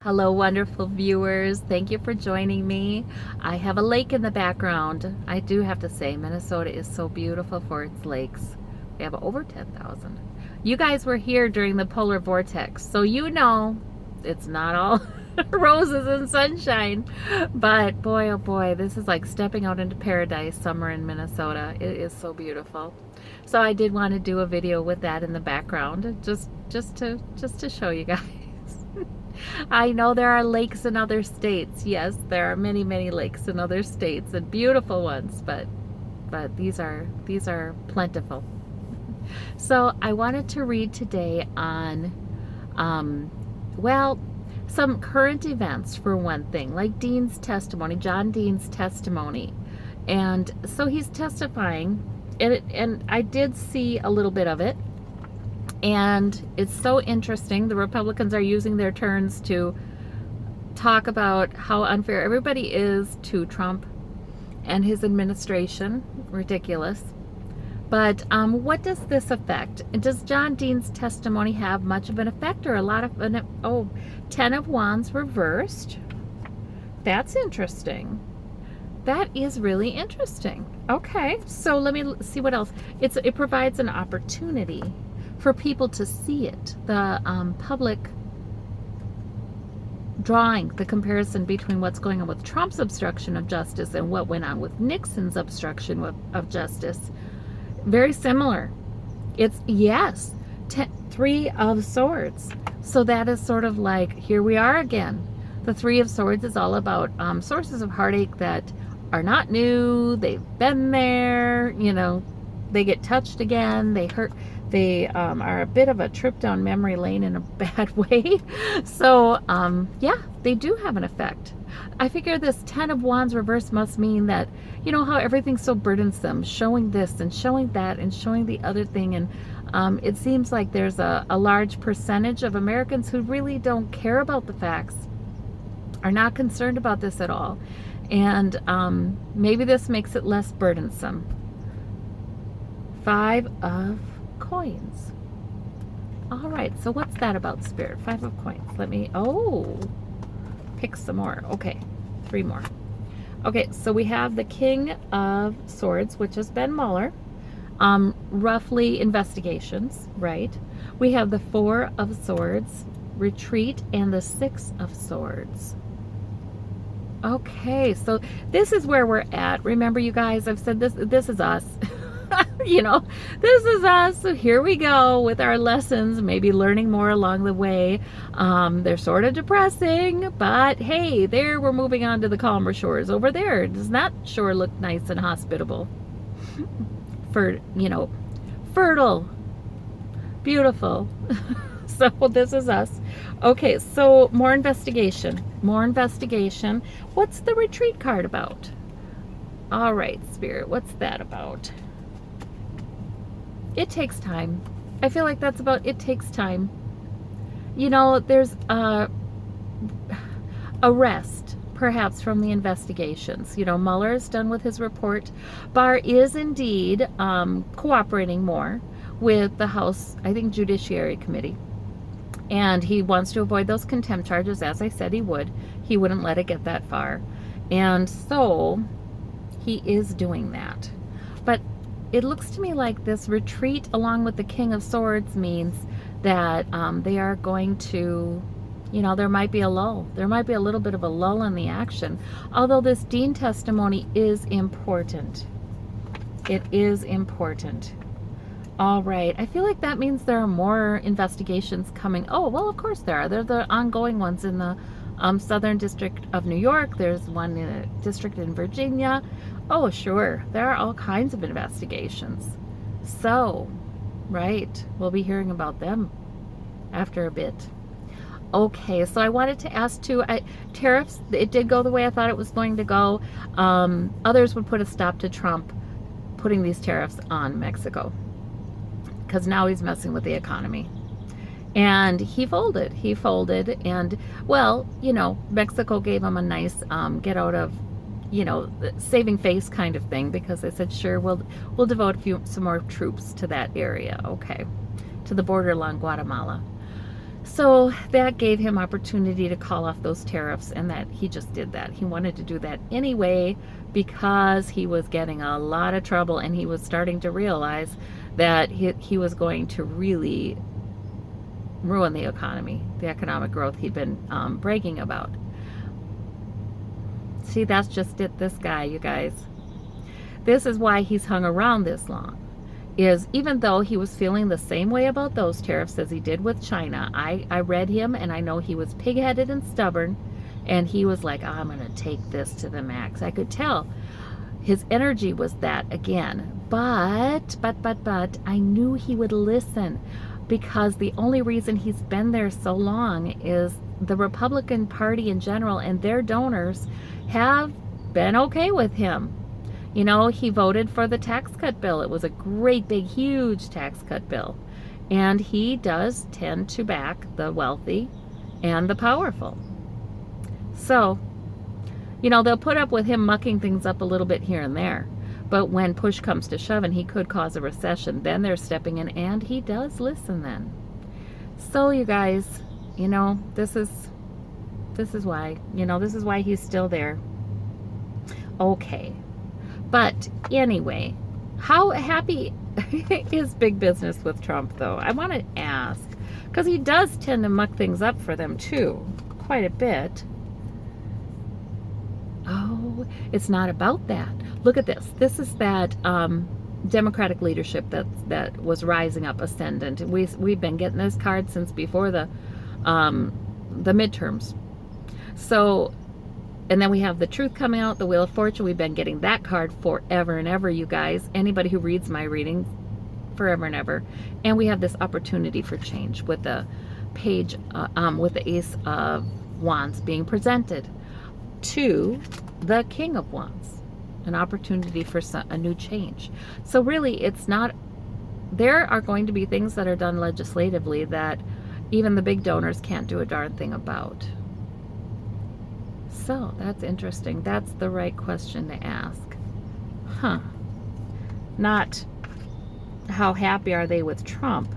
Hello, wonderful viewers. Thank you for joining me. I have a lake in the background. I do have to say, Minnesota is so beautiful for its lakes. We have over 10,000. You guys were here during the polar vortex, so you know it's not all roses and sunshine. But boy, oh boy, this is like stepping out into paradise, summer in Minnesota. It is so beautiful. So I did want to do a video with that in the background, just to show you guys. I know there are lakes in other states. Yes, there are many, many lakes in other states and beautiful ones, but these are plentiful. So I wanted to read today on well, some current events for one thing, like Dean's testimony, John Dean's testimony. And so he's testifying, and I did see a little bit of it. And it's so interesting. The Republicans are using their turns to talk about how unfair everybody is to Trump and his administration. Ridiculous. But what does this affect? Does John Dean's testimony have much of an effect, or a lot of an, 10 of Wands reversed? That's interesting. That is really interesting. Okay, so let me see what else. It provides an opportunity for people to see it, the public drawing the comparison between what's going on with Trump's obstruction of justice and what went on with Nixon's obstruction of justice. Very similar. It's, yes, Three of Swords. So that is sort of like, here we are again. The Three of Swords is all about sources of heartache that are not new. They've been there, you know, they get touched again, they hurt. They are a bit of a trip down memory lane in a bad way. So, yeah, they do have an effect. I figure this 10 of Wands reverse must mean that, you know, how everything's so burdensome, showing this and showing that and showing the other thing. And it seems like there's a large percentage of Americans who really don't care about the facts, are not concerned about this at all. And maybe this makes it less burdensome. 5 of Coins. All right, so what's that about, Spirit? 5 of Coins. Let me, pick some more. Okay, 3 more. Okay, so we have the King of Swords, which is Ben Mueller. Roughly investigations, right? We have the 4 of Swords, retreat, and the 6 of Swords. Okay, so this is where we're at. Remember, you guys, I've said this is us. You know, this is us. So here we go with our lessons, maybe learning more along the way. They're sort of depressing, but hey, there we're moving on to the calmer shores. Over there, does that shore look nice and hospitable? For, you know, fertile, beautiful. So this is us. Okay, so more investigation. More investigation. What's the retreat card about? All right, Spirit, what's that about? It takes time. I feel like that's about, it takes time. You know, there's a rest, perhaps, from the investigations. You know, Mueller is done with his report. Barr is indeed cooperating more with the House, I think, Judiciary Committee. And he wants to avoid those contempt charges, as I said he would. He wouldn't let it get that far. And so he is doing that. But it looks to me like this retreat along with the King of Swords means that they are going to, you know, there might be a lull. There might be a little bit of a lull in the action. Although this Dean testimony is important. It is important. All right. I feel like that means there are more investigations coming. Oh, well, of course there are. They're the ongoing ones in the Southern District of New York. There's one in a district in Virginia. Oh, sure. There are all kinds of investigations. So, right, we'll be hearing about them after a bit. Okay, so I wanted to ask too, tariffs, it did go the way I thought it was going to go. Others would put a stop to Trump putting these tariffs on Mexico, because now he's messing with the economy. And he folded. And, well, you know, Mexico gave him a nice get out of, you know, saving face kind of thing, because they said, sure, we'll devote some more troops to that area. Okay, to the border along Guatemala. So that gave him opportunity to call off those tariffs, and that he just did that. He wanted to do that anyway because he was getting a lot of trouble, and he was starting to realize that he was going to really ruin the economy, the economic growth he'd been bragging about. See, that's just it, this guy, you guys. This is why he's hung around this long. Is even though he was feeling the same way about those tariffs as he did with China, I read him and I know he was pig-headed and stubborn, and he was like, oh, I'm going to take this to the max. I could tell his energy was that again. But I knew he would listen, because the only reason he's been there so long is the Republican Party in general and their donors have been okay with him. You know, he voted for the tax cut bill. It was a great, big, huge tax cut bill. And he does tend to back the wealthy and the powerful. So, you know, they'll put up with him mucking things up a little bit here and there. But when push comes to shove and he could cause a recession, then they're stepping in, and he does listen then. So, you guys, you know, this is why, you know, this is why he's still there. Okay. But anyway, how happy is big business with Trump, though? I want to ask, because he does tend to muck things up for them, too, quite a bit. Oh, it's not about that. Look at this. This is that Democratic leadership that was rising up, ascendant. We've been getting this card since before the midterms. So, and then we have the truth coming out, the Wheel of Fortune. We've been getting that card forever and ever, you guys. Anybody who reads my readings, forever and ever. And we have this opportunity for change with the page, with the Ace of Wands being presented to the King of Wands. An opportunity for a new change. So really, it's not, there are going to be things that are done legislatively that even the big donors can't do a darn thing about. So that's interesting. That's the right question to ask. Huh. Not how happy are they with Trump.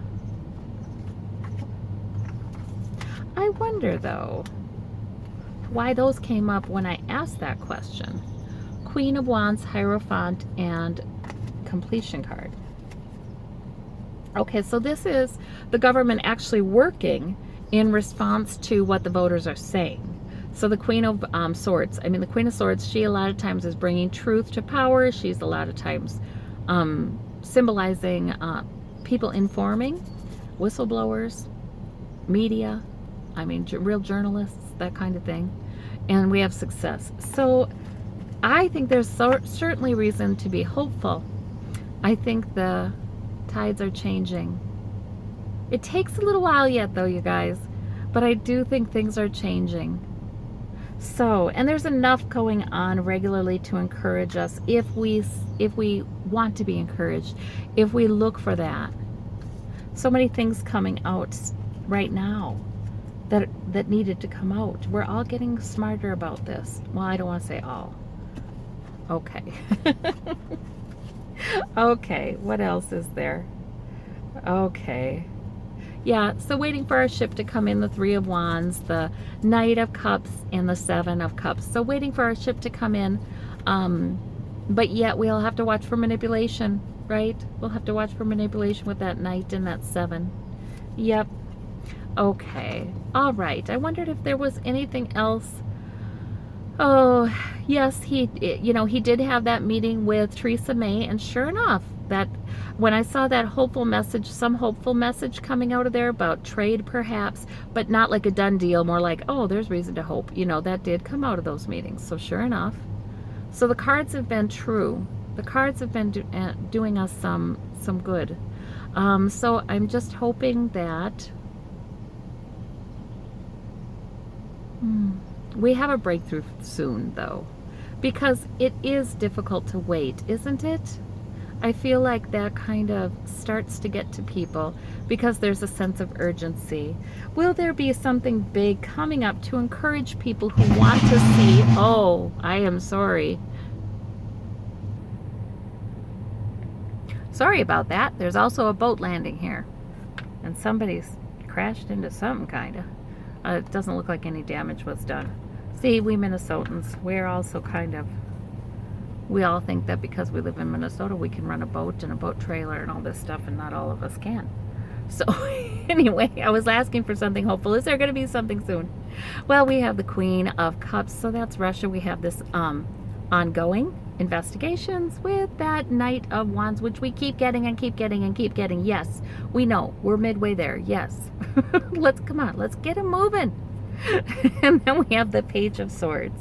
I wonder, though, why those came up when I asked that question. Queen of Wands, Hierophant, and Completion card. Okay, so this is the government actually working in response to what the voters are saying. So the Queen of Swords, the Queen of Swords, she a lot of times is bringing truth to power. She's a lot of times symbolizing people informing, whistleblowers, media, real journalists, that kind of thing. And we have success. So I think there's certainly reason to be hopeful. I think the tides are changing. It takes a little while yet, though, you guys, but I do think things are changing. So, and there's enough going on regularly to encourage us if we want to be encouraged, if we look for that. So many things coming out right now that needed to come out. We're all getting smarter about this. Well, I don't want to say all. Okay. Okay, what else is there? Okay. Yeah, so waiting for our ship to come in, the Three of Wands, the Knight of Cups, and the Seven of Cups. So waiting for our ship to come in, but yet we'll have to watch for manipulation, right? We'll have to watch for manipulation with that Knight and that Seven. Yep. Okay. All right. I wondered if there was anything else. Oh, yes, he did have that meeting with Theresa May, and sure enough, that when I saw that hopeful message, some hopeful message coming out of there about trade perhaps, but not like a done deal, more like, oh, there's reason to hope. That did come out of those meetings. So sure enough. So the cards have been true. The cards have been doing us some good. So I'm just hoping that we have a breakthrough soon, though, because it is difficult to wait, isn't it? I feel like that kind of starts to get to people because there's a sense of urgency. Will there be something big coming up to encourage people who want to see, oh, I am sorry. Sorry about that. There's also a boat landing here, and somebody's crashed into something, kind of. It doesn't look like any damage was done. See, we Minnesotans, we're also kind of, we all think that because we live in Minnesota, we can run a boat and a boat trailer and all this stuff, and not all of us can. So anyway, I was asking for something hopeful. Is there going to be something soon? Well, we have the Queen of Cups, so that's Russia. We have this ongoing investigations with that Knight of Wands, which we keep getting and keep getting and keep getting. Yes, we know. We're midway there. Yes. Come on, let's get him moving. And then we have the Page of Swords.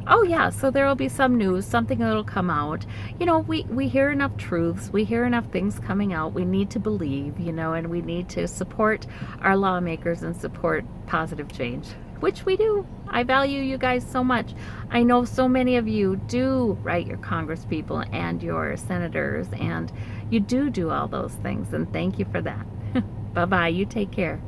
Oh yeah, so there will be some news, something that'll come out. You know, we hear enough truths, we hear enough things coming out. We need to believe, you know, and we need to support our lawmakers and support positive change, which we do. I value you guys so much. I know so many of you do write your Congress people and your senators, and you do all those things, and thank you for that. Bye-bye. You take care.